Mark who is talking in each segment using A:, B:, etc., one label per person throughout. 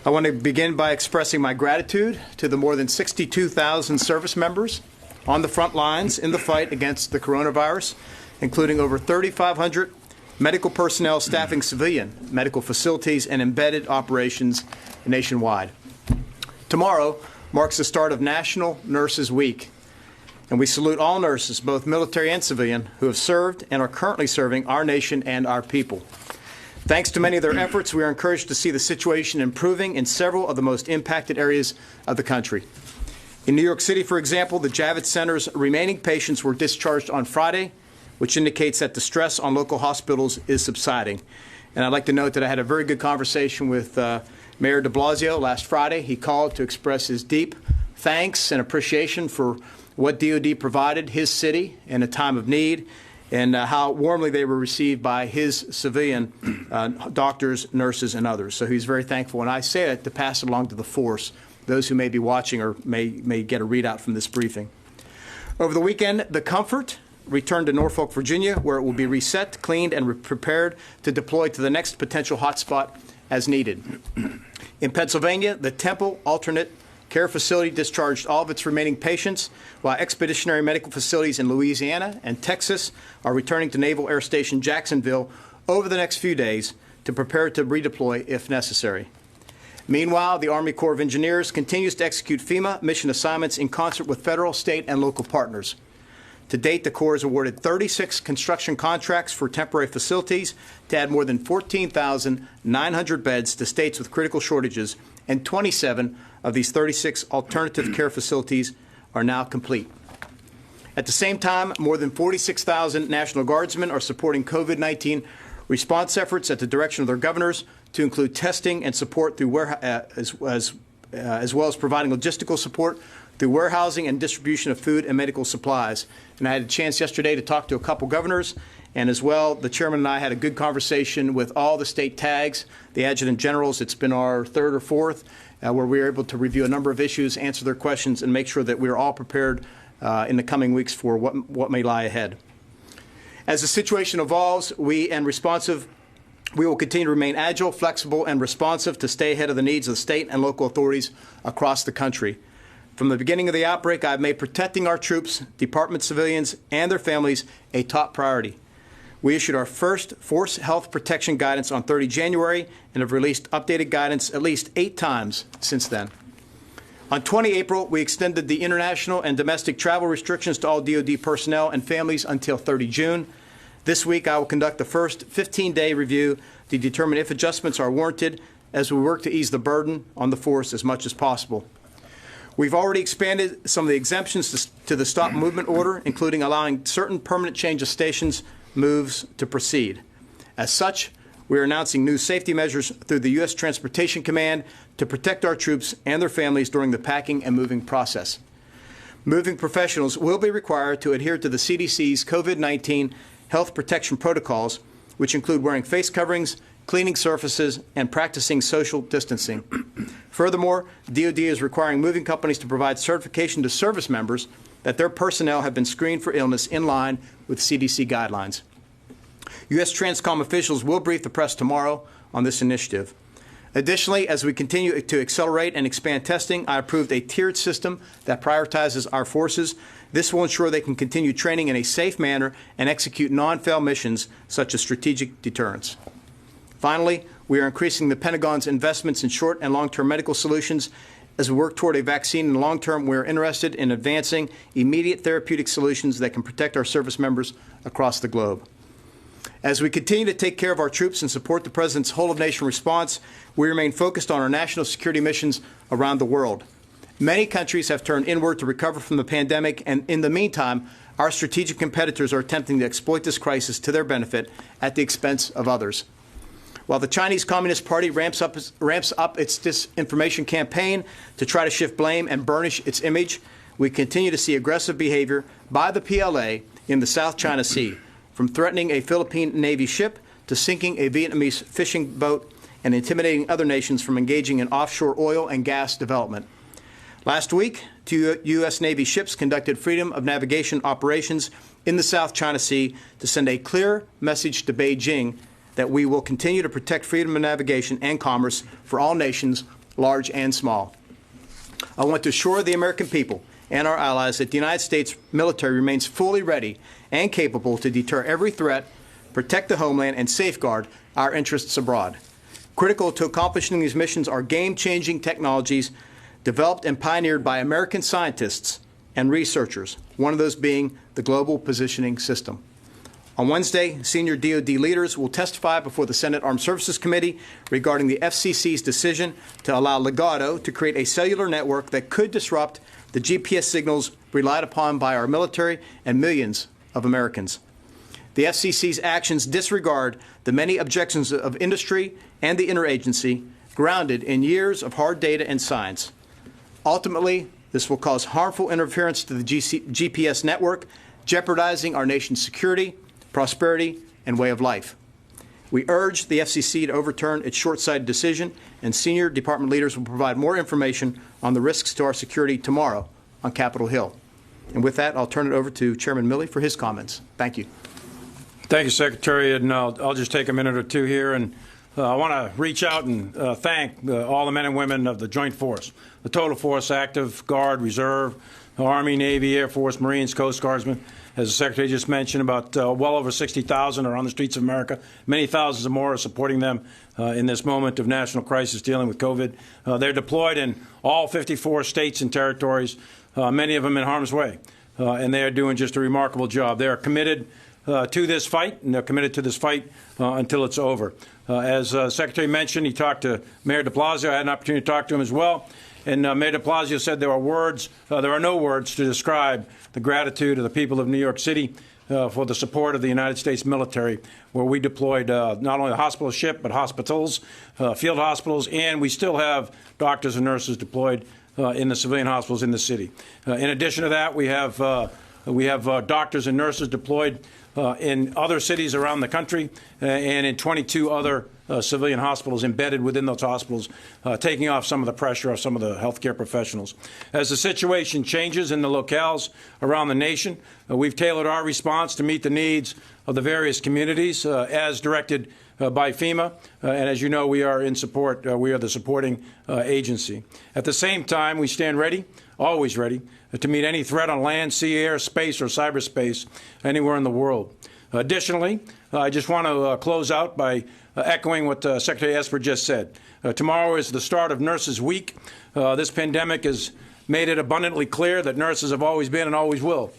A: I want to begin by expressing my gratitude to the more than 62,000 service members on the front lines in the fight against the coronavirus, including over 3,500 medical personnel staffing civilian medical facilities and embedded operations nationwide. Tomorrow marks the start of National Nurses Week, and we salute all nurses, both military and civilian, who have served and are currently serving our nation and our people. Thanks to many of their efforts, we are encouraged to see the situation improving in several of the most impacted areas of the country. In New York City, for example, the Javits Center's remaining patients were discharged on Friday, which indicates that the stress on local hospitals is subsiding. And I'd like to note that I had a very good conversation with Mayor de Blasio last Friday. He called to express his deep thanks and appreciation for what DOD provided his city in a time of need, and how warmly they were received by his civilian doctors, nurses, and others. So he's very thankful, and I say that to pass it along to the force, those who may be watching or may get a readout from this briefing. Over the weekend, the Comfort returned to Norfolk, Virginia, where it will be reset, cleaned, and prepared to deploy to the next potential hotspot as needed. In Pennsylvania, the Temple Alternate Care Facility discharged all of its remaining patients, while expeditionary medical facilities in Louisiana and Texas are returning to Naval Air Station Jacksonville over the next few days to prepare to redeploy if necessary. Meanwhile, the Army Corps of Engineers continues to execute FEMA mission assignments in concert with federal, state, and local partners. To date, the Corps has awarded 36 construction contracts for temporary facilities to add more than 14,900 beds to states with critical shortages, and 27 of these 36 alternative care facilities are now complete. At the same time, more than 46,000 National Guardsmen are supporting COVID-19 response efforts at the direction of their governors, to include testing and support through as well as providing logistical support through warehousing and distribution of food and medical supplies. And I had a chance yesterday to talk to a couple governors, and as well, the chairman and I had a good conversation with all the state tags, the adjutant generals. It's been our third or fourth, where we were able to review a number of issues, answer their questions, and make sure that we are all prepared in the coming weeks for what may lie ahead. As the situation evolves, we will continue to remain agile, flexible, and responsive to stay ahead of the needs of the state and local authorities across the country. From the beginning of the outbreak, I've made protecting our troops, department civilians, and their families a top priority. We issued our first force health protection guidance on 30 January and have released updated guidance at least 8 times since then. On 20 April, we extended the international and domestic travel restrictions to all DOD personnel and families until 30 June. This week, I will conduct the first 15-day review to determine if adjustments are warranted as we work to ease the burden on the force as much as possible. We've already expanded some of the exemptions to the stop movement order, including allowing certain permanent change of stations moves to proceed. As such, we are announcing new safety measures through the U.S. Transportation Command to protect our troops and their families during the packing and moving process. Moving professionals will be required to adhere to the CDC's COVID-19 health protection protocols, which include wearing face coverings, cleaning surfaces, and practicing social distancing. Furthermore, DOD is requiring moving companies to provide certification to service members that their personnel have been screened for illness in line with CDC guidelines. U.S. Transcom officials will brief the press tomorrow on this initiative. Additionally, as we continue to accelerate and expand testing, I approved a tiered system that prioritizes our forces. This will ensure they can continue training in a safe manner and execute non-fail missions such as strategic deterrence. Finally, we are increasing the Pentagon's investments in short and long-term medical solutions. As we work toward a vaccine in the long term, we are interested in advancing immediate therapeutic solutions that can protect our service members across the globe. As we continue to take care of our troops and support the President's whole-of-nation response, we remain focused on our national security missions around the world. Many countries have turned inward to recover from the pandemic, and in the meantime, our strategic competitors are attempting to exploit this crisis to their benefit at the expense of others. While the Chinese Communist Party ramps up its disinformation campaign to try to shift blame and burnish its image, we continue to see aggressive behavior by the PLA in the South China Sea, from threatening a Philippine Navy ship to sinking a Vietnamese fishing boat and intimidating other nations from engaging in offshore oil and gas development. Last week, 2 U.S. Navy ships conducted freedom of navigation operations in the South China Sea to send a clear message to Beijing that we will continue to protect freedom of navigation and commerce for all nations large and small. I want to assure the American people and our allies that the United States military remains fully ready and capable to deter every threat, protect the homeland, and safeguard our interests abroad. Critical to accomplishing these missions are game-changing technologies developed and pioneered by American scientists and researchers, one of those being the Global Positioning System. On Wednesday, senior DoD leaders will testify before the Senate Armed Services Committee regarding the FCC's decision to allow Legato to create a cellular network that could disrupt the GPS signals relied upon by our military and millions of Americans. The FCC's actions disregard the many objections of industry and the interagency, grounded in years of hard data and science. Ultimately, this will cause harmful interference to the GPS network, jeopardizing our nation's security, prosperity, and way of life. We urge the FCC to overturn its short-sighted decision, and senior department leaders will provide more information on the risks to our security tomorrow on Capitol Hill. And with that, I'll turn it over to Chairman Milley for his comments. Thank you.
B: Thank you, Secretary. And I'll just take a minute or two here. And I want to reach out and thank all the men and women of the Joint Force, the total force, active, Guard, Reserve, Army, Navy, Air Force, Marines, Coast Guardsmen. As the Secretary just mentioned, about well over 60,000 are on the streets of America. Many thousands more are supporting them in this moment of national crisis dealing with COVID. They're deployed in all 54 states and territories, many of them in harm's way. And they are doing just a remarkable job. They are committed to this fight, and they're committed to this fight until it's over. As Secretary mentioned, he talked to Mayor de Blasio. I had an opportunity to talk to him as well. And Mayor de Blasio said there are no words to describe the gratitude of the people of New York City for the support of the United States military, where we deployed not only the hospital ship, but hospitals, field hospitals, and we still have doctors and nurses deployed in the civilian hospitals in the city. In addition to that, we have doctors and nurses deployed in other cities around the country and in 22 other civilian hospitals embedded within those hospitals, taking off some of the pressure off some of the healthcare professionals. As the situation changes in the locales around the nation, we've tailored our response to meet the needs of the various communities as directed by FEMA. And as you know, we are in support. We are the supporting agency. At the same time, we stand ready, always ready, to meet any threat on land, sea, air, space, or cyberspace anywhere in the world. Additionally, I just want to close out by echoing what Secretary Esper just said. Tomorrow is the start of Nurses Week. This pandemic has made it abundantly clear that nurses have always been and always will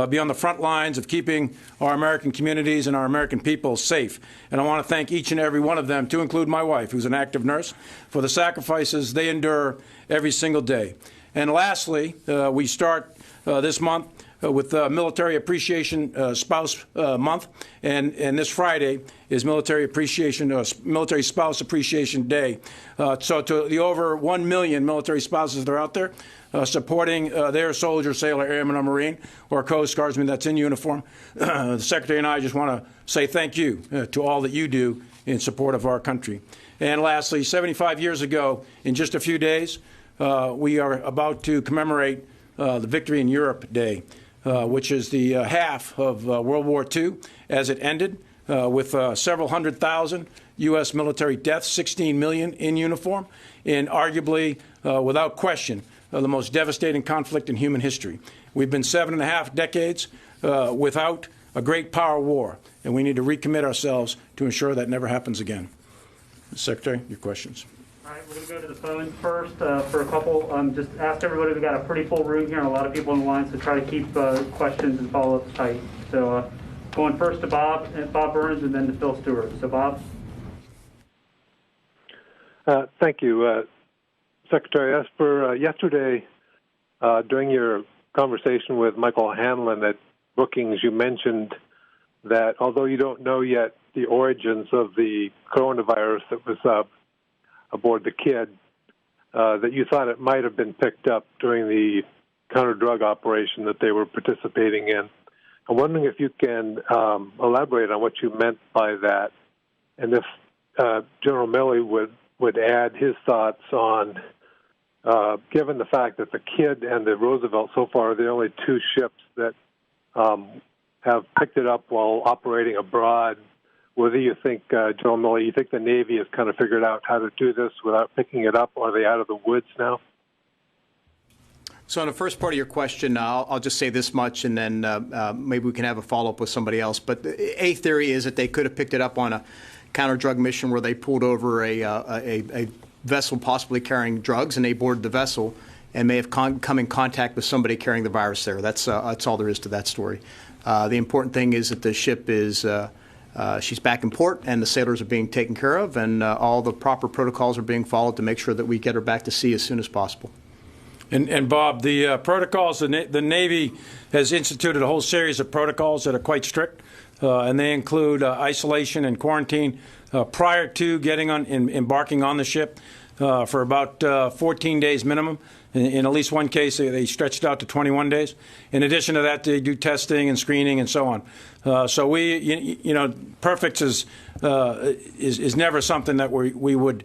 B: be on the front lines of keeping our American communities and our American people safe. And I want to thank each and every one of them, to include my wife, who's an active nurse, for the sacrifices they endure every single day. And lastly, we start this month with Military Appreciation Spouse Month, and this Friday is Military Spouse Appreciation Day. So to the over 1 million military spouses that are out there supporting their soldier, sailor, airman, or Marine, or Coast Guardsman that's in uniform, the Secretary and I just want to say thank you to all that you do in support of our country. And lastly, 75 years ago, in just a few days, we are about to commemorate the Victory in Europe Day, which is the half of World War II as it ended, with several 100,000 U.S. military deaths, 16 million in uniform, in arguably, without question, the most devastating conflict in human history. We've been 7.5 decades without a great power war, and we need to recommit ourselves to ensure that never happens again. Secretary, your questions.
C: All right, we're going to go to the phones first for a couple. Just ask everybody, we've got a pretty full room here and a lot of people on the line, so try to keep questions and follow-ups tight. So going first to Bob Burns, and then to Phil Stewart. So Bob.
D: Thank you. Secretary Esper, yesterday during your conversation with Michael Hanlon at Brookings, you mentioned that although you don't know yet the origins of the coronavirus that was aboard the kid, that you thought it might have been picked up during the counter-drug operation that they were participating in. I'm wondering if you can elaborate on what you meant by that, and if General Milley would add his thoughts on, given the fact that the Kidd and the Roosevelt so far are the only two ships that have picked it up while operating abroad, whether you think, General Milley, you think the Navy has kind of figured out how to do this without picking it up, or are they out of the woods now?
A: So on the first part of your question, I'll just say this much, and then maybe we can have a follow-up with somebody else. But a theory is that they could have picked it up on a counter-drug mission where they pulled over a vessel possibly carrying drugs, and they boarded the vessel and may have come in contact with somebody carrying the virus there. That's all there is to that story. The important thing is that the ship is she's back in port, and the sailors are being taken care of, and all the proper protocols are being followed to make sure that we get her back to sea as soon as possible.
B: And Bob, the protocols, the Navy has instituted a whole series of protocols that are quite strict, and they include isolation and quarantine prior to embarking on the ship for about 14 days minimum. In at least one case, they stretched out to 21 days. In addition to that, they do testing and screening and so on. So perfect is never something that we would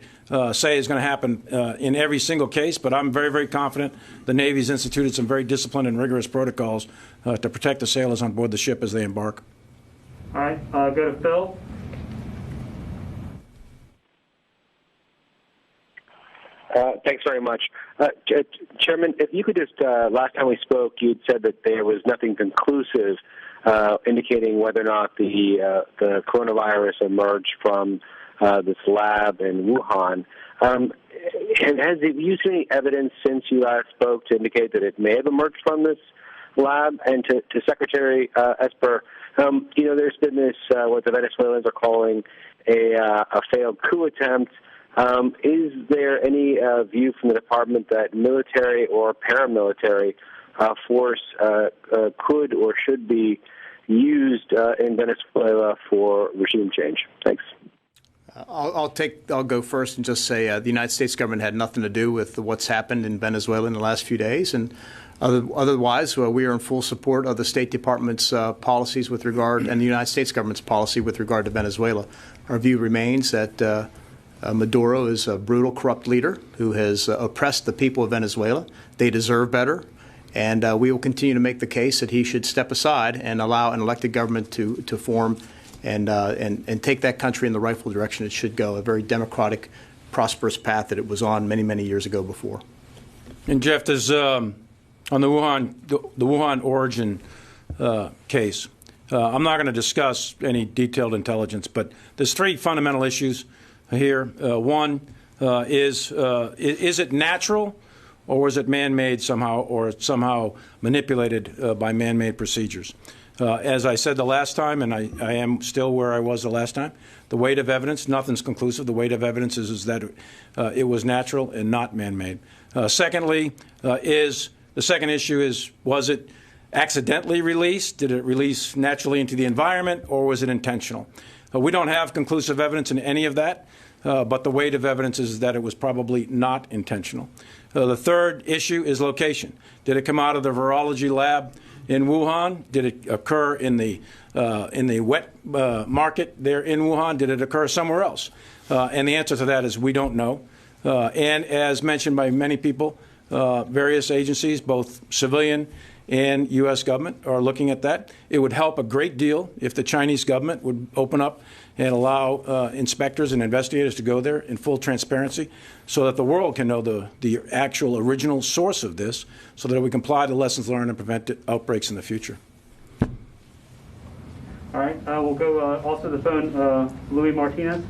B: say is going to happen in every single case, but I'm very, very confident the Navy's instituted some very disciplined and rigorous protocols to protect the sailors on board the ship as they embark.
C: All right, go to Phil.
E: Thanks very much. Chairman, if you could just, last time we spoke, you had said that there was nothing conclusive indicating whether or not the coronavirus emerged from this lab in Wuhan. And have you seen any evidence since you last spoke to indicate that it may have emerged from this lab? And to Secretary Esper, there's been this, what the Venezuelans are calling a failed coup attempt. Is there any view from the department that military or paramilitary force could or should be used in Venezuela for regime change? Thanks.
A: I'll go first and just say the United States government had nothing to do with what's happened in Venezuela in the last few days, and otherwise we are in full support of the State Department's policies with regard and the United States government's policy with regard to Venezuela. Our view remains that Maduro is a brutal, corrupt leader who has oppressed the people of Venezuela. They deserve better, and we will continue to make the case that he should step aside and allow an elected government to form and take that country in the rightful direction it should go, a very democratic, prosperous path that it was on many, many years ago before.
B: And Jeff, there's on the Wuhan origin case. I'm not going to discuss any detailed intelligence, but there's three fundamental issues here. One is it natural, or was it man-made somehow, or somehow manipulated by man-made procedures? As I said the last time, and I am still where I was the last time, the weight of evidence, nothing's conclusive. The weight of evidence is that it was natural and not man-made. Secondly, the second issue is, was it accidentally released? Did it release naturally into the environment, or was it intentional? We don't have conclusive evidence in any of that, but the weight of evidence is that it was probably not intentional. The third issue is location. Did it come out of the virology lab in Wuhan? Did it occur in the wet market there in Wuhan? Did it occur somewhere else? And the answer to that is we don't know. And as mentioned by many people, various agencies, both civilian and U.S. government, are looking at that. It would help a great deal if the Chinese government would open up and allow inspectors and investigators to go there in full transparency so that the world can know the actual original source of this, so that we can apply the lessons learned and prevent outbreaks in the future.
C: All right, we'll go also to the phone, Louis Martinez.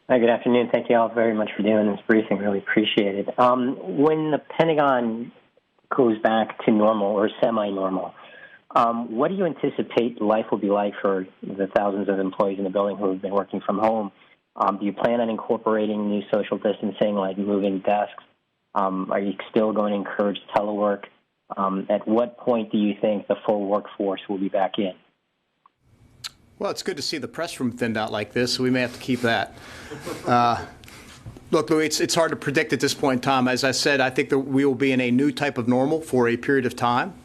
F: Hi, good afternoon. Thank you all very much for doing this briefing. Really appreciate it. When the Pentagon goes back to normal or semi-normal, what do you anticipate life will be like for the thousands of employees in the building who have been working from home? Do you plan on incorporating new social distancing, like moving desks? Are you still going to encourage telework? At what point do you think the full workforce will be back in?
A: Well, it's good to see the press room thinned out like this, so we may have to keep that. Look, Louis, it's hard to predict at this point in time. As I said, I think that we will be in a new type of normal for a period of time,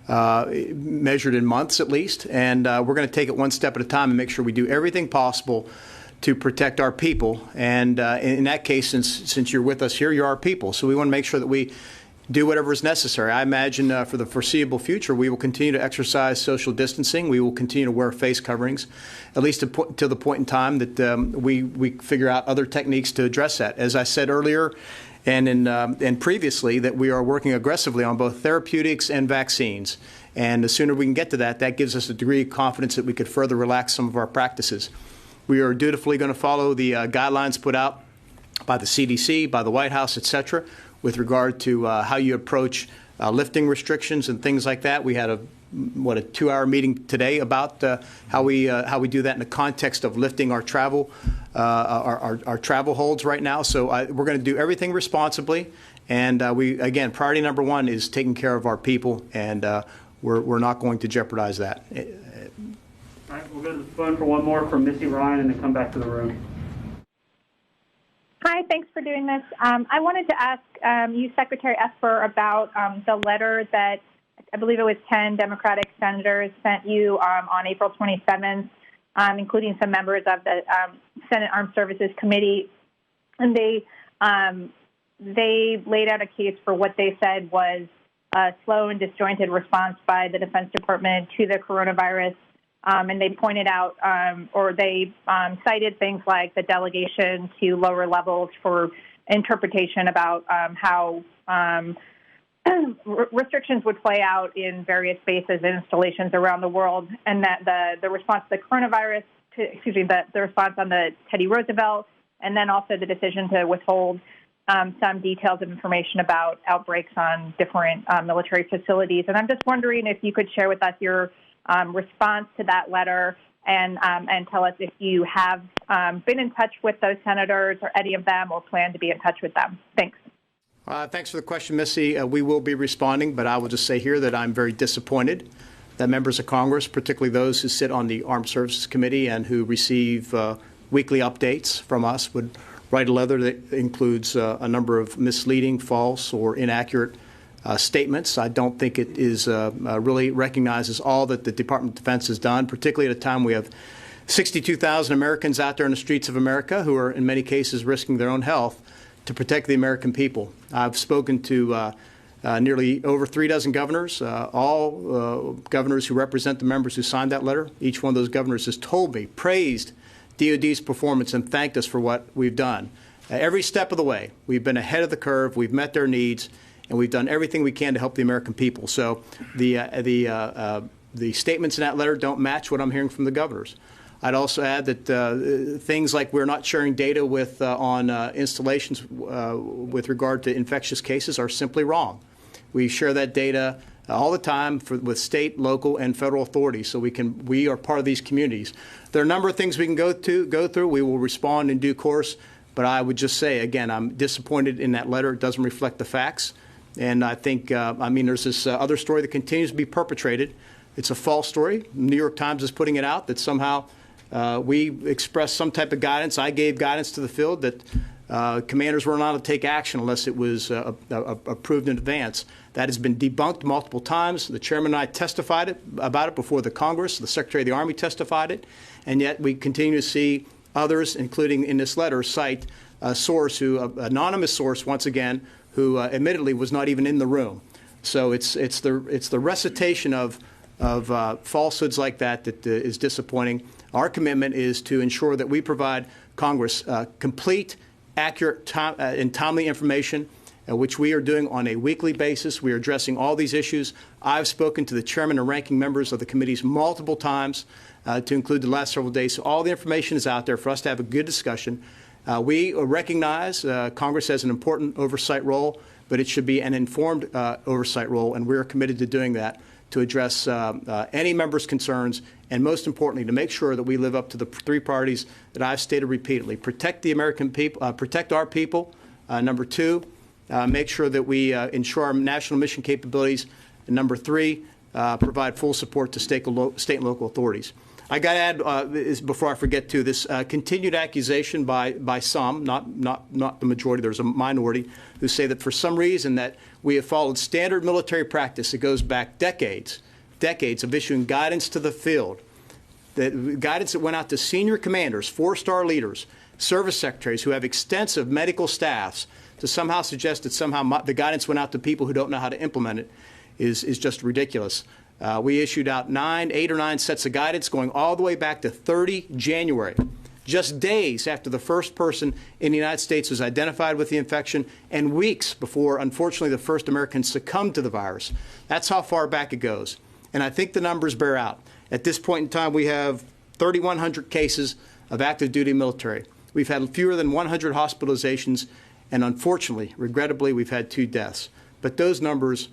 A: measured in months at least, and we're going to take it one step at a time and make sure we do everything possible to protect our people. And in that case, since you're with us here, you're our people. So we want to make sure that we do whatever is necessary. I imagine for the foreseeable future, we will continue to exercise social distancing. We will continue to wear face coverings, at least to the point in time that we figure out other techniques to address that. As I said earlier and previously, that we are working aggressively on both therapeutics and vaccines. And the sooner we can get to that, that gives us a degree of confidence that we could further relax some of our practices. We are dutifully going to follow the guidelines put out by the CDC, by the White House, et cetera, with regard to how you approach lifting restrictions and things like that. We had a 2-hour meeting today about how we do that in the context of lifting our travel our travel holds right now. So we're going to do everything responsibly, and again, priority number one is taking care of our people, and we're not going to jeopardize that.
C: All right, we'll go to the phone for one more from Missy Ryan, and then come back to the room.
G: Hi, thanks for doing this. I wanted to ask you, Secretary Esper, about the letter that I believe it was 10 Democratic senators sent you on April 27th, including some members of the Senate Armed Services Committee. And they laid out a case for what they said was a slow and disjointed response by the Defense Department to the coronavirus. And they pointed out, or they cited things like the delegation to lower levels for interpretation about how restrictions would play out in various bases and installations around the world, and that the response to the coronavirus, the response on the Teddy Roosevelt, and then also the decision to withhold some details of information about outbreaks on different military facilities. And I'm just wondering if you could share with us your response to that letter, and tell us if you have been in touch with those senators or any of them, or plan to be in touch with them. Thanks.
A: Thanks for the question, Missy. We will be responding, but I will just say here that I'm very disappointed that members of Congress, particularly those who sit on the Armed Services Committee and who receive weekly updates from us, would write a letter that includes a number of misleading, false, or inaccurate statements. I don't think it is really recognizes all that the Department of Defense has done, particularly at a time we have 62,000 Americans out there in the streets of America who are in many cases risking their own health to protect the American people. I've spoken to nearly over 36 governors, all governors who represent the members who signed that letter. Each one of those governors has told me, praised DOD's performance and thanked us for what we've done. Every step of the way, we've been ahead of the curve, we've met their needs, and we've done everything we can to help the American people. So the statements in that letter don't match what I'm hearing from the governors. I'd also add that things like we're not sharing data with on installations with regard to infectious cases are simply wrong. We share that data all the time with state, local, and federal authorities, so we are part of these communities. There are a number of things we can go through. We will respond in due course, but I would just say again, I'm disappointed in that letter. It doesn't reflect the facts, and I think there's this other story that continues to be perpetrated. It's a false story. The New York Times is putting it out that somehow we expressed some type of guidance. I gave guidance to the field that commanders were not allowed to take action unless it was approved in advance. That has been debunked multiple times. The chairman and I testified about it before the Congress. The Secretary of the Army testified it. And yet we continue to see others, including in this letter, cite a source, an anonymous source, once again, who admittedly was not even in the room. So it's the recitation of falsehoods like that is disappointing. Our commitment is to ensure that we provide Congress complete, accurate, and timely information, which we are doing on a weekly basis. We are addressing all these issues. I've spoken to the chairman and ranking members of the committees multiple times, to include the last several days. So all the information is out there for us to have a good discussion. We recognize Congress has an important oversight role, but it should be an informed oversight role, and we are committed to doing that, to address any member's concerns, and most importantly, to make sure that we live up to the three priorities that I've stated repeatedly: protect the American people, protect our people. Number two, make sure that we ensure our national mission capabilities. And number three, provide full support to state and local authorities. I got to add, before I forget, to this continued accusation by some, not the majority, there's a minority, who say that for some reason that we have followed standard military practice that goes back decades of issuing guidance to the field, the guidance that went out to senior commanders, 4-star leaders, service secretaries who have extensive medical staffs, to somehow suggest that somehow the guidance went out to people who don't know how to implement it is just ridiculous. We issued out 8 or 9 sets of guidance going all the way back to 30 January, just days after the first person in the United States was identified with the infection and weeks before, unfortunately, the first American succumbed to the virus. That's how far back it goes. And I think the numbers bear out. At this point in time, we have 3,100 cases of active duty military. We've had fewer than 100 hospitalizations, and unfortunately, regrettably, we've had 2 deaths. But those numbers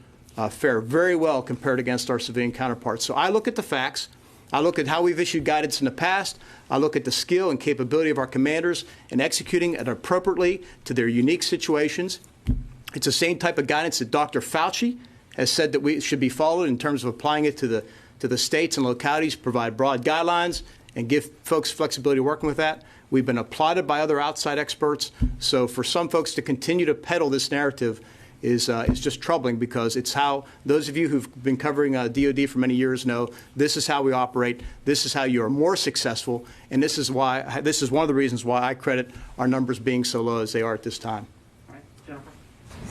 A: fare very well compared against our civilian counterparts. So I look at the facts. I look at how we've issued guidance in the past. I look at the skill and capability of our commanders in executing it appropriately to their unique situations. It's the same type of guidance that Dr. Fauci has said that we should be followed in terms of applying it to the states and localities, provide broad guidelines, and give folks flexibility working with that. We've been applauded by other outside experts. So for some folks to continue to peddle this narrative is just troubling, because it's how those of you who've been covering DOD for many years know this is how we operate. This is how you are more successful, and this is one of the reasons why I credit our numbers being so low as they are at this time.
C: All right, Jennifer.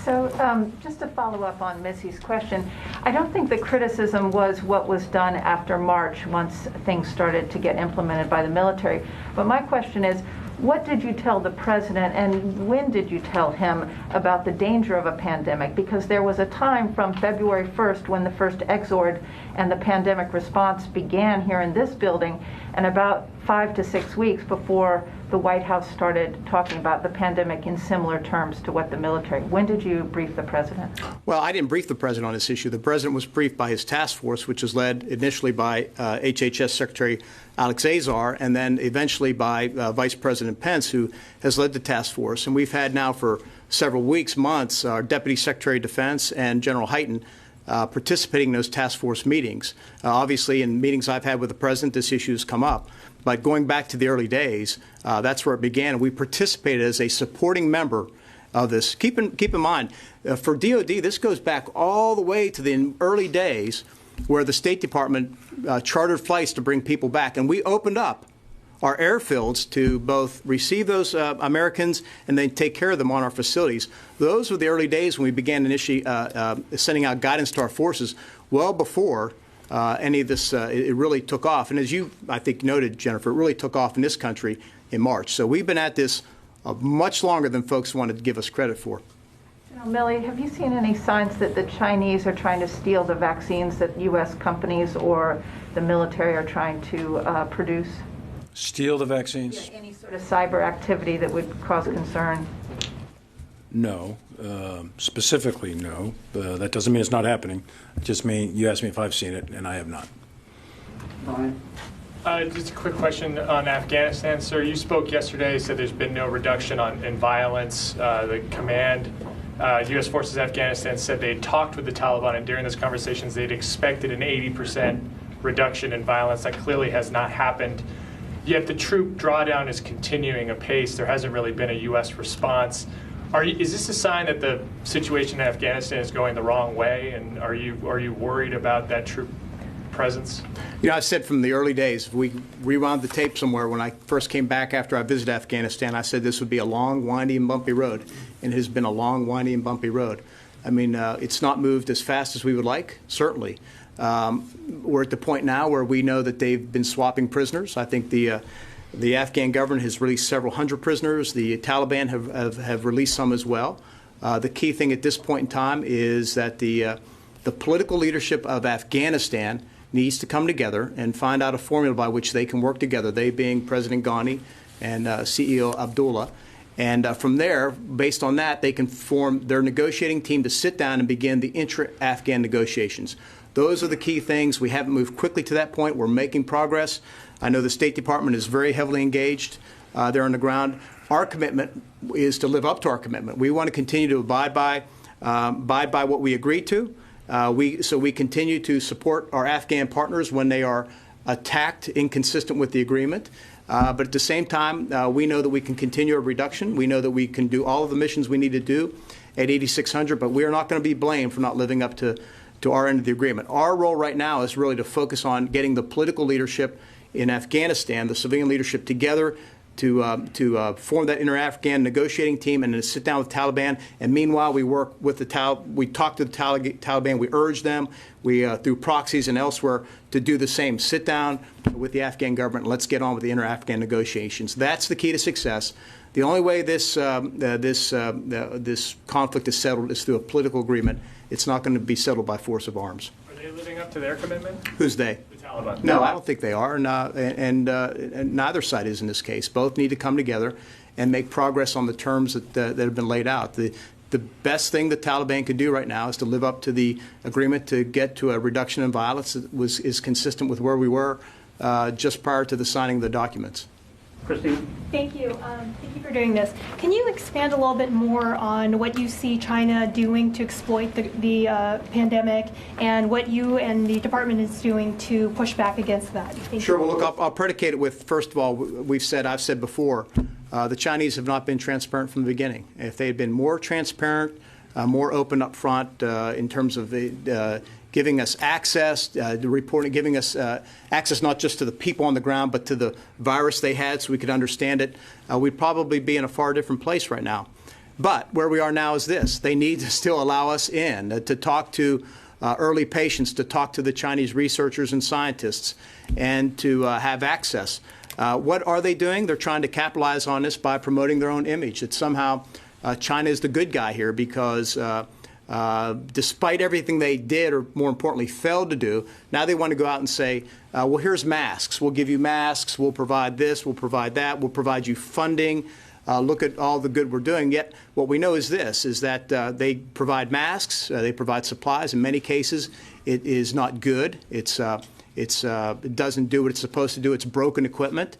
H: So just to follow up on Missy's question, I don't think the criticism was what was done after March once things started to get implemented by the military. But my question is, what did you tell the president, and when did you tell him about the danger of a pandemic? Because there was a time from February 1st when the first exord and the pandemic response began here in this building, and about 5 to 6 weeks before the White House started talking about the pandemic in similar terms to what the military. When did you brief the president?
A: Well, I didn't brief the president on this issue. The president was briefed by his task force, which was led initially by HHS Secretary Alex Azar, and then eventually by Vice President Pence, who has led the task force. And we've had now for several weeks, months, our Deputy Secretary of Defense and General Hyten participating in those task force meetings. Obviously, in meetings I've had with the president, this issue has come up. But going back to the early days, that's where it began. We participated as a supporting member of this. Keep in mind, for DOD, this goes back all the way to the early days where the State Department chartered flights to bring people back. And we opened up our airfields to both receive those Americans and then take care of them on our facilities. Those were the early days when we began initially sending out guidance to our forces, well before any of this, it really took off. And as you, I think, noted, Jennifer, it really took off in this country in March. So we've been at this much longer than folks wanted to give us credit for.
H: Milley, have you seen any signs that the Chinese are trying to steal the vaccines that U.S. companies or the military are trying to produce?
B: Steal the vaccines?
H: Yeah, any sort of cyber activity that would cause concern?
B: No. Specifically, no. That doesn't mean it's not happening. It just means you asked me if I've seen it, and I have not.
I: Just a quick question on Afghanistan, sir. You spoke yesterday, said there's been no reduction in violence. The command, U.S. Forces Afghanistan, said they talked with the Taliban, and during those conversations they'd expected an 80% reduction in violence. That clearly has not happened. Yet the troop drawdown is continuing apace. There hasn't really been a U.S. response. Is this a sign that the situation in Afghanistan is going the wrong way, and are you worried about that troop presence?
A: You know, I said from the early days, if we rewound the tape somewhere, when I first came back after I visited Afghanistan, I said this would be a long, windy, and bumpy road, and it has been a long, windy, and bumpy road. I mean, it's not moved as fast as we would like, certainly. We're at the point now where we know that they've been swapping prisoners. I think the Afghan government has released several hundred prisoners. The Taliban have released some as well. The key thing at this point in time is that the political leadership of Afghanistan needs to come together and find out a formula by which they can work together, they being President Ghani and CEO Abdullah. And from there, based on that, they can form their negotiating team to sit down and begin the intra-Afghan negotiations. Those are the key things. We haven't moved quickly to that point. We're making progress. I know the State Department is very heavily engaged there on the ground. Our commitment is to live up to our commitment. We want to continue to abide by what we agreed to. So we continue to support our Afghan partners when they are attacked inconsistent with the agreement. But at the same time, we know that we can continue a reduction. We know that we can do all of the missions we need to do at 8,600, but we are not going to be blamed for not living up to our end of the agreement. Our role right now is really to focus on getting the political leadership in Afghanistan, the civilian leadership together, form that inter-Afghan negotiating team and to sit down with the Taliban. And meanwhile, we work with we talk to the Taliban, we urge them, through proxies and elsewhere, to do the same. Sit down with the Afghan government and let's get on with the inter-Afghan negotiations. That's the key to success. The only way this conflict is settled is through a political agreement. It's not going to be settled by force of arms.
I: Are they living up to their commitment?
A: Who's they?
I: The Taliban.
A: No, I don't think they are, and neither side is in this case. Both need to come together and make progress on the terms that have been laid out. The best thing the Taliban could do right now is to live up to the agreement to get to a reduction in violence that is consistent with where we were just prior to the signing of the documents.
C: Christine?
J: Thank you. Thank you for doing this. Can you expand a little bit more on what you see China doing to exploit the pandemic and what you and the department is doing to push back against that?
A: Sure. Well, look, I'll predicate it with, first of all, I've said before, the Chinese have not been transparent from the beginning. If they had been more transparent, more open up front in terms of giving us access, giving us access not just to the people on the ground, but to the virus they had so we could understand it, we'd probably be in a far different place right now. But where we are now is this. They need to still allow us in to talk to early patients, to talk to the Chinese researchers and scientists, and to have access. What are they doing? They're trying to capitalize on this by promoting their own image, that somehow China is the good guy here because despite everything they did, or more importantly, failed to do, now they want to go out and say, well, here's masks. We'll give you masks. We'll provide this. We'll provide that. We'll provide you funding. Look at all the good we're doing. Yet what we know is this, is that they provide masks. They provide supplies. In many cases, it is not good. It doesn't do what it's supposed to do. It's broken equipment.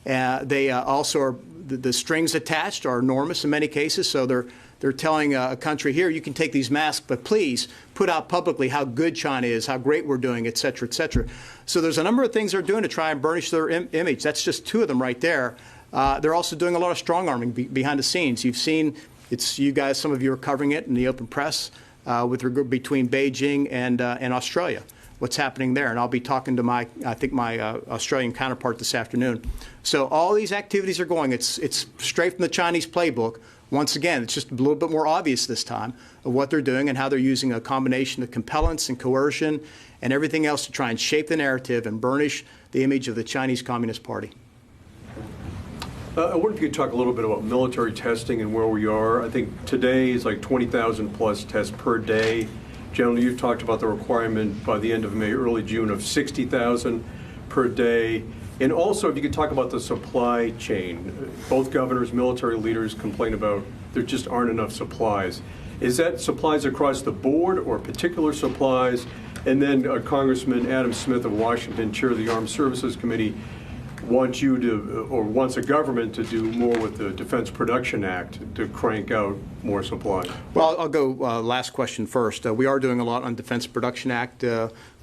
A: They also are, the strings attached are enormous in many cases, so they're telling a country here, you can take these masks, but please put out publicly how good China is, how great we're doing, et cetera, et cetera. So there's a number of things they're doing to try and burnish their image. That's just two of them right there. They're also doing a lot of strong-arming behind the scenes. You've seen, you guys, some of you are covering it in the open press between Beijing and Australia. What's happening there, and I'll be talking to my Australian counterpart this afternoon. So all these activities are going. It's straight from the Chinese playbook. Once again, it's just a little bit more obvious this time of what they're doing and how they're using a combination of compellence and coercion and everything else to try and shape the narrative and burnish the image of the Chinese Communist Party.
K: I wonder if you could talk a little bit about military testing and where we are. I think today is like 20,000 plus tests per day. Generally, you've talked about the requirement by the end of May, early June of 60,000 per day. And also, if you could talk about the supply chain. Both governors, military leaders complain about there just aren't enough supplies. Is that supplies across the board or particular supplies? And then Congressman Adam Smith of Washington, chair of the Armed Services Committee, wants you to, or wants a government to do more with the Defense Production Act to crank out more supply.
A: Well, I'll go last question first. We are doing a lot on Defense Production Act.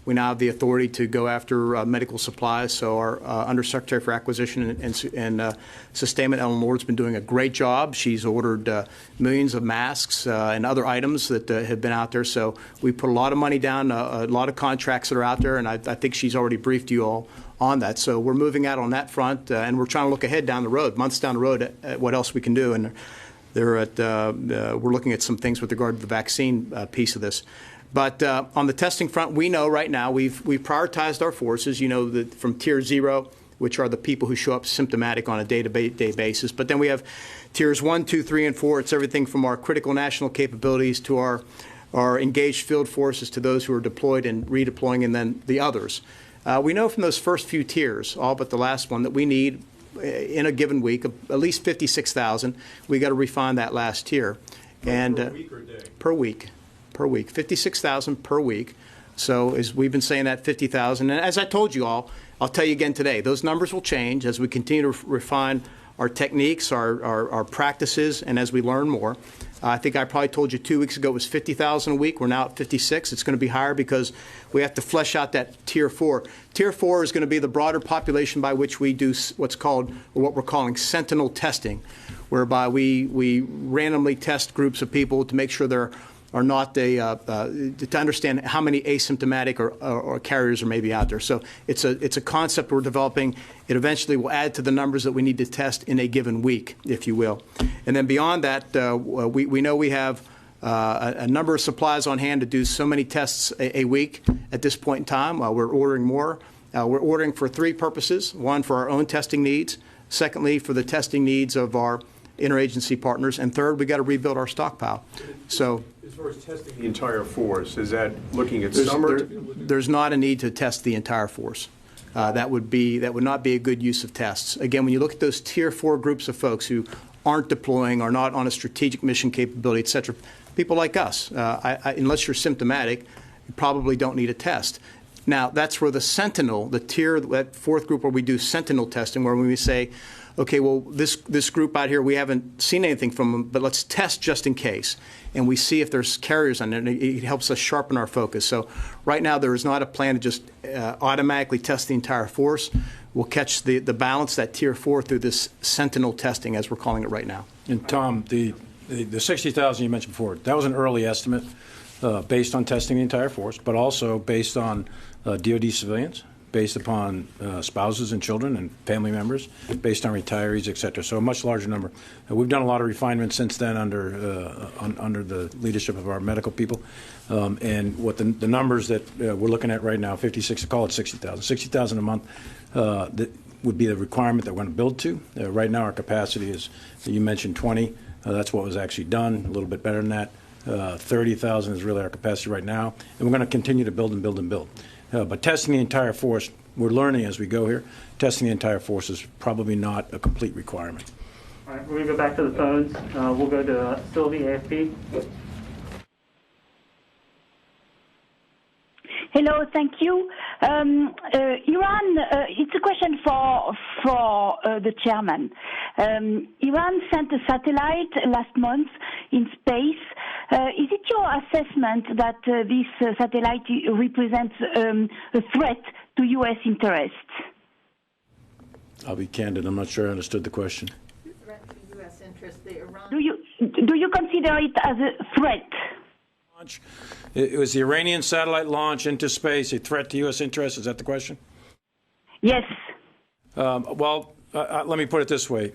A: We now have the authority to go after medical supplies. So our Undersecretary for Acquisition and Sustainment, Ellen Lord's been doing a great job. She's ordered millions of masks and other items that have been out there. So we put a lot of money down, a lot of contracts that are out there, and I think she's already briefed you all on that. So we're moving out on that front, and we're trying to look ahead down the road, months down the road, at what else we can do. And we're looking at some things with regard to the vaccine piece of this. But on the testing front, we know right now we've prioritized our forces, from Tier 0, which are the people who show up symptomatic on a day-to-day basis. But then we have Tiers 1, 2, 3, and 4. It's everything from our critical national capabilities to our engaged field forces to those who are deployed and redeploying, and then the others. We know from those first few tiers, all but the last one, that we need, in a given week, at least 56,000. We got to refine that last tier. And
K: per week or day?
A: Per week. Per week, 56,000 per week. So as we've been saying that 50,000, and as I told you all, I'll tell you again today, those numbers will change as we continue to refine our techniques, our practices, and as we learn more. I think I probably told you 2 weeks ago it was 50,000 a week. We're now at 56. It's going to be higher because we have to flesh out that Tier 4. Tier 4 is going to be the broader population by which we do what's called, or what we're calling, sentinel testing, whereby we randomly test groups of people to make sure they're are not to understand how many asymptomatic or carriers are maybe out there. So it's a concept we're developing. It eventually will add to the numbers that we need to test in a given week, if you will. And then beyond that, we know we have a number of supplies on hand to do so many tests a week at this point in time. We're ordering more. We're ordering for three purposes. One, for our own testing needs. Secondly, for the testing needs of our interagency partners. And third, we got to rebuild our stockpile. So,
K: as far as testing the entire force, is that looking at summer?
A: There's not a need to test the entire force. That would not be a good use of tests. Again, when you look at those Tier 4 groups of folks who aren't deploying, are not on a strategic mission capability, et cetera, people like us, unless you're symptomatic, you probably don't need a test. Now, that's where the Sentinel, that fourth group where we do Sentinel testing, where we say, okay, well, this group out here, we haven't seen anything from them, but let's test just in case. And we see if there's carriers on it, and it helps us sharpen our focus. So right now, there is not a plan to just automatically test the entire force. We'll catch the balance, that Tier 4, through this Sentinel testing, as we're calling it right now.
B: And Tom, the 60,000 you mentioned before, that was an early estimate based on testing the entire force, but also based on DoD civilians, based upon spouses and children and family members, based on retirees, et cetera. So a much larger number. We've done a lot of refinement since then under the leadership of our medical people. And what the numbers that we're looking at right now, 56, call it 60,000. 60,000 a month that would be the requirement that we're going to build to. Right now our capacity is, you mentioned 20. That's what was actually done, a little bit better than that. 30,000 is really our capacity right now. And we're going to continue to build and build and build. But testing the entire force, we're learning as we go here, testing the entire force is probably not a complete requirement.
C: All right, we're going to go back to the phones. We'll go to Sylvie, AFP.
L: Hello, thank you. Iran, it's a question for the chairman. Iran sent a satellite last month in space. Is it your assessment that this satellite represents a threat to U.S. interests?
B: I'll be candid. I'm not sure I understood the question.
H: Threat to U.S. interests. The Iran.
L: Do you consider it as a threat?
B: It was the Iranian satellite launch into space a threat to U.S. interests? Is that the question?
L: Yes.
B: Well, let me put it this way.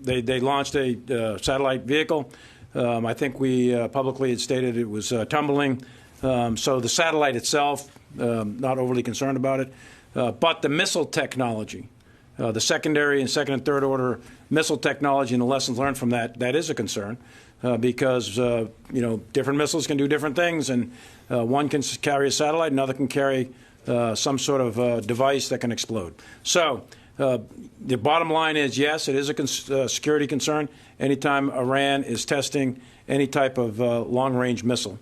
B: They launched a satellite vehicle. I think we publicly had stated it was tumbling. So the satellite itself, not overly concerned about it. But the missile technology, the secondary and second and third order missile technology and the lessons learned from that is a concern. Because different missiles can do different things, and one can carry a satellite, another can carry some sort of device that can explode. So the bottom line is, yes, it is a security concern anytime Iran is testing any type of long-range missile.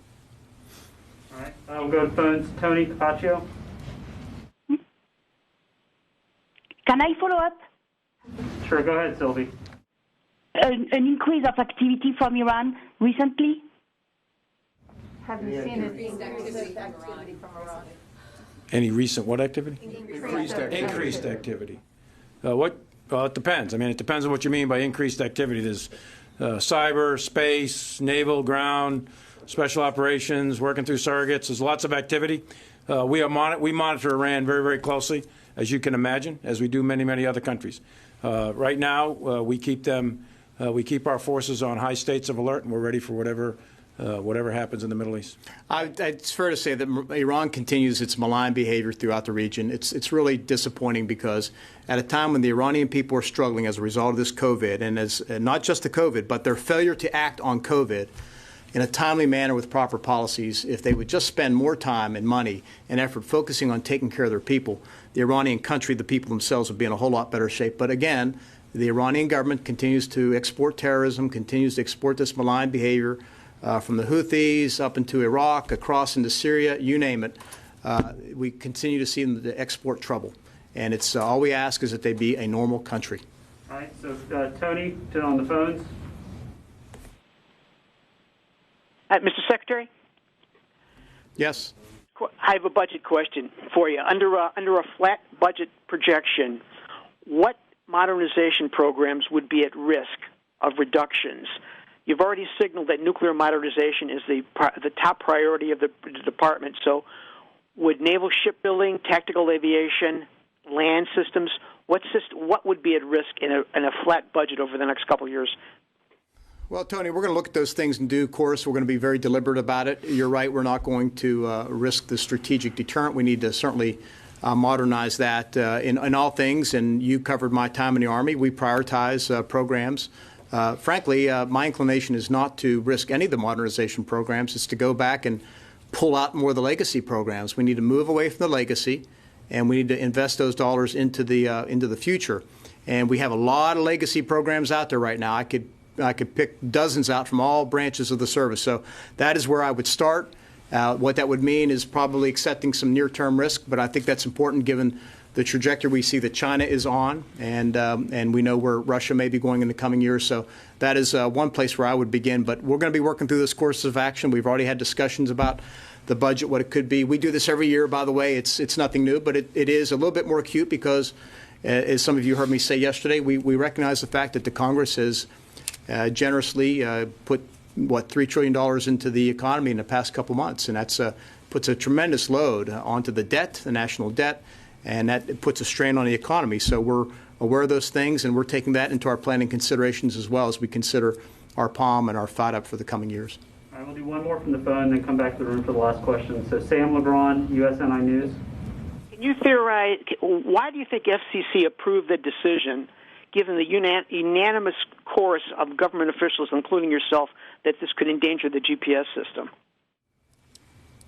C: All right, we'll go to phones. Tony Capaccio.
L: Can I follow up?
C: Sure, go ahead, Sylvie.
L: An increase of activity from Iran recently?
H: Have you seen increased activity from Iran?
B: Any recent what activity?
H: Increased activity.
B: Increased activity. Well, it depends. I mean, it depends on what you mean by increased activity. There's cyber, space, naval, ground, special operations, working through surrogates. There's lots of activity. We monitor Iran very, very closely, as you can imagine, as we do many, many other countries. Right now, we keep our forces on high states of alert, and we're ready for whatever happens in the Middle East.
A: It's fair to say that Iran continues its malign behavior throughout the region. It's really disappointing because at a time when the Iranian people are struggling as a result of this COVID, and as not just the COVID, but their failure to act on COVID in a timely manner with proper policies, if they would just spend more time and money and effort focusing on taking care of their people, the Iranian country, the people themselves, would be in a whole lot better shape. But again, the Iranian government continues to export terrorism, continues to export this malign behavior from the Houthis up into Iraq, across into Syria, you name it. We continue to see them to export trouble. And it's all we ask is that they be a normal country.
C: All right, so Tony, on the phones.
M: Mr. Secretary?
A: Yes.
M: I have a budget question for you. Under a flat budget projection, what modernization programs would be at risk of reductions? You've already signaled that nuclear modernization is the top priority of the department. So would naval shipbuilding, tactical aviation, land systems, what would be at risk in a flat budget over the next couple of years?
A: Well, Tony, we're going to look at those things in due course. We're going to be very deliberate about it. You're right. We're not going to risk the strategic deterrent. We need to certainly modernize that in all things. And you covered my time in the Army. We prioritize programs. Frankly, my inclination is not to risk any of the modernization programs. It's to go back and pull out more of the legacy programs. We need to move away from the legacy, and we need to invest those dollars into the future. And we have a lot of legacy programs out there right now. I could pick dozens out from all branches of the service. So that is where I would start. What that would mean is probably accepting some near-term risk, but I think that's important given the trajectory we see that China is on, and we know where Russia may be going in the coming years. So that is one place where I would begin. But we're going to be working through this course of action. We've already had discussions about the budget, what it could be. We do this every year, by the way. It's nothing new, but it is a little bit more acute because, as some of you heard me say yesterday, we recognize the fact that the Congress has generously put, $3 trillion into the economy in the past couple months, and that's puts a tremendous load onto the debt, the national debt, and that puts a strain on the economy. So we're aware of those things, and we're taking that into our planning considerations as well as we consider our POM and our FIDUP for the coming years.
C: All right, we'll do one more from the phone, and then come back to the room for the last question. So Sam LeGrand, USNI News.
M: Can you theorize, why do you think FCC approved the decision, given the unanimous chorus of government officials, including yourself, that this could endanger the GPS system?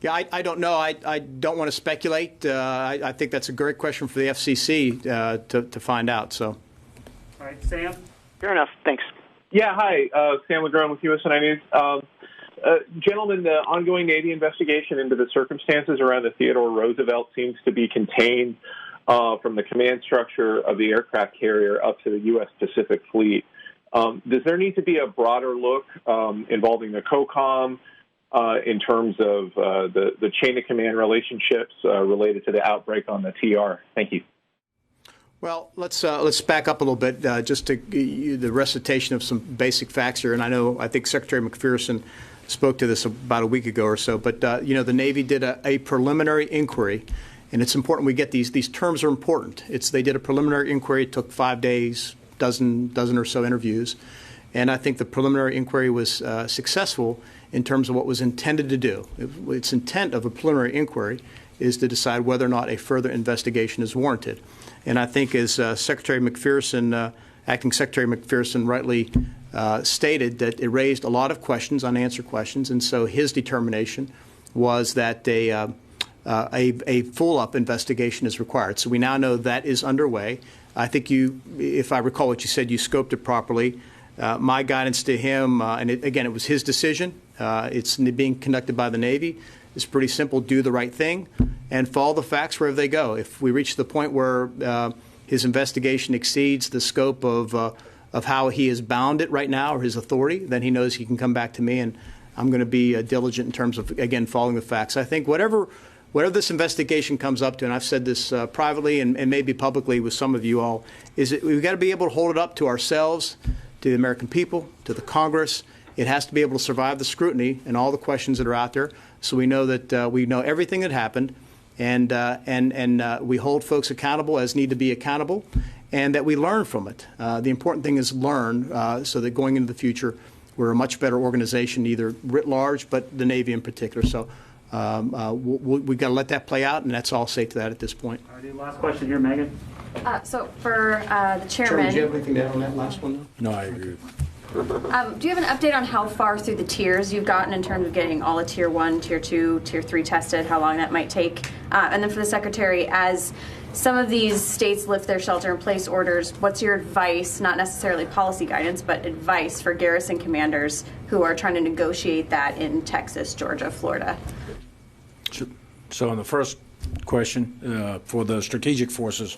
A: Yeah, I don't know. I don't want to speculate. I think that's a great question for the FCC to find out. So,
C: all right, Sam.
M: Fair enough. Thanks.
N: Yeah, hi, Sam LeGrand with USNI News. Gentlemen, the ongoing Navy investigation into the circumstances around the Theodore Roosevelt seems to be contained from the command structure of the aircraft carrier up to the U.S. Pacific Fleet. Does there need to be a broader look involving the COCOM in terms of the chain of command relationships related to the outbreak on the TR? Thank you.
A: Well, let's back up a little bit, just to the recitation of some basic facts here. And I think Secretary McPherson spoke to this about a week ago or so. But the Navy did a preliminary inquiry, and it's important we get these terms are important. They did a preliminary inquiry. It took 5 days, dozen or so interviews, and I think the preliminary inquiry was successful in terms of what was intended to do. Its intent of a preliminary inquiry is to decide whether or not a further investigation is warranted. And I think as Secretary McPherson, Acting Secretary McPherson rightly stated, that it raised a lot of questions, unanswered questions, and so his determination was that a full-up investigation is required. So we now know that is underway. I think if I recall what you said, you scoped it properly. My guidance to him, and again, it was his decision. It's being conducted by the Navy. It's pretty simple. Do the right thing and follow the facts wherever they go. If we reach the point where his investigation exceeds the scope of how he has bound it right now or his authority, then he knows he can come back to me, and I'm going to be diligent in terms of, again, following the facts. I think whatever this investigation comes up to, and I've said this privately and maybe publicly with some of you all, is that we've got to be able to hold it up to ourselves, to the American people, to the Congress. It has to be able to survive the scrutiny and all the questions that are out there, so we know that we know everything that happened, and we hold folks accountable as need to be accountable, and that we learn from it. The important thing is learn, so that going into the future, we're a much better organization, either writ large, but the Navy in particular. So we've got to let that play out, and that's all I'll say to that at this point.
C: All right, last question here, Megan.
O: So for the chairman.
A: Do you have anything to add on that last one?
B: No, I agree.
O: Do you have an update on how far through the tiers you've gotten in terms of getting all of Tier 1, Tier 2, Tier 3 tested, how long that might take? And then for the Secretary, as some of these states lift their shelter-in-place orders, what's your advice, not necessarily policy guidance, but advice for garrison commanders who are trying to negotiate that in Texas, Georgia, Florida?
B: So on the first question, for the strategic forces,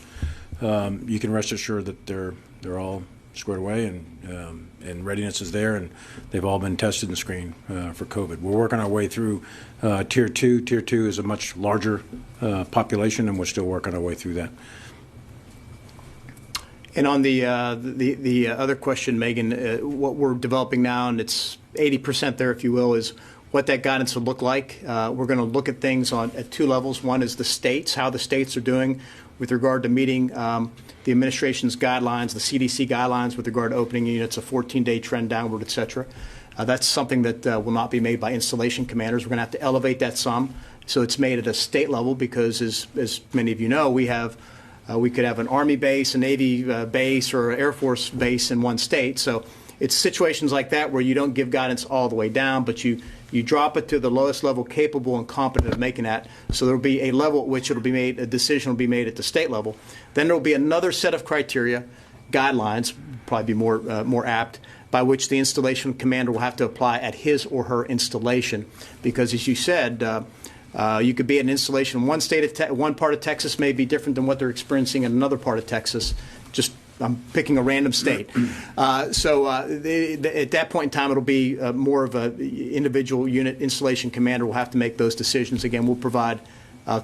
B: you can rest assured that they're all squared away, and readiness is there, and they've all been tested and screened for COVID. We're working our way through Tier 2. Tier 2 is a much larger population, and we're still working our way through that.
A: And on the other question, Megan, what we're developing now, and it's 80% there, if you will, is what that guidance would look like. We're going to look at things at two levels. One is the states, how the states are doing with regard to meeting the administration's guidelines, the CDC guidelines with regard to opening units, a 14-day trend downward, et cetera. That's something that will not be made by installation commanders. We're going to have to elevate that some. So it's made at a state level because, as many of you know, we could have an Army base, a Navy base, or an Air Force base in one state. So it's situations like that where you don't give guidance all the way down, but you drop it to the lowest level capable and competent of making that. So there will be a level at which it'll be made, a decision will be made at the state level. Then there will be another set of criteria, guidelines, probably be more apt, by which the installation commander will have to apply at his or her installation. Because as you said, you could be at an installation in one state of one part of Texas may be different than what they're experiencing in another part of Texas. Just I'm picking a random state. So at that point in time, it'll be more of an individual unit installation commander will have to make those decisions. Again, we'll provide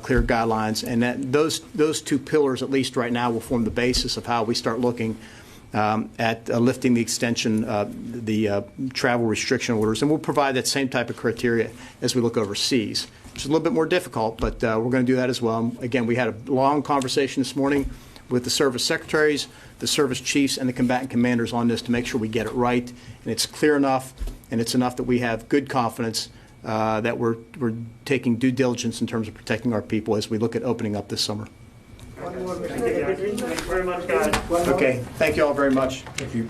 A: clear guidelines, and those two pillars, at least right now, will form the basis of how we start looking at lifting the extension, the travel restriction orders, and we'll provide that same type of criteria as we look overseas. It's a little bit more difficult, but we're going to do that as well. Again, we had a long conversation this morning with the service secretaries, the service chiefs, and the combatant commanders on this to make sure we get it right, and it's clear enough, and it's enough that we have good confidence that we're taking due diligence in terms of protecting our people as we look at opening up this summer.
C: Thank you very much, guys.
A: Okay, thank you all very much. Thank you.